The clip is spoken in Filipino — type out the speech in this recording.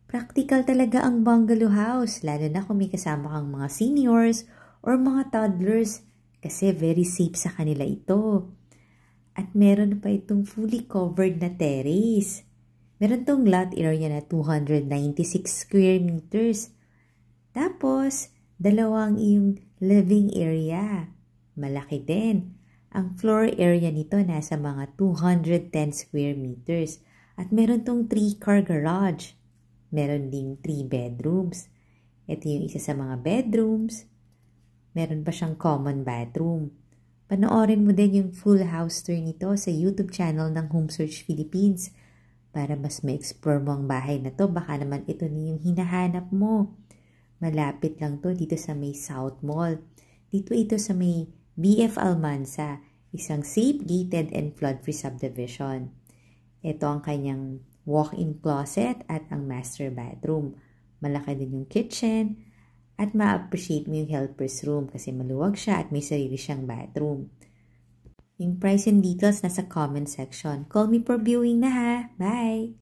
Practical talaga ang bungalow house, lalo na kung may kasama kang mga seniors or mga toddlers kasi very safe sa kanila ito. At meron pa itong fully covered na terrace. Meron tong lot area na 296 square meters. Tapos, dalawang iyong living area. Malaki din. Ang floor area nito nasa mga 210 square meters. At meron tong 3-car garage. Meron ding 3 bedrooms. Ito yung isa sa mga bedrooms. Meron pa siyang common bathroom. Panoorin mo din yung full house tour nito sa YouTube channel ng Home Search Philippines para mas ma-explore mo ang bahay na to. Baka naman ito na yung hinahanap mo. Malapit lang to dito sa may South Mall. Dito ito sa may BF Almanza, isang safe, gated, and flood-free subdivision. Ito ang kanyang walk-in closet at ang master bathroom. Malaki din yung kitchen at ma-appreciate mo yung helper's room kasi maluwag siya at may sarili siyang bathroom. Yung price and details nasa comment section. Call me for viewing na ha. Bye!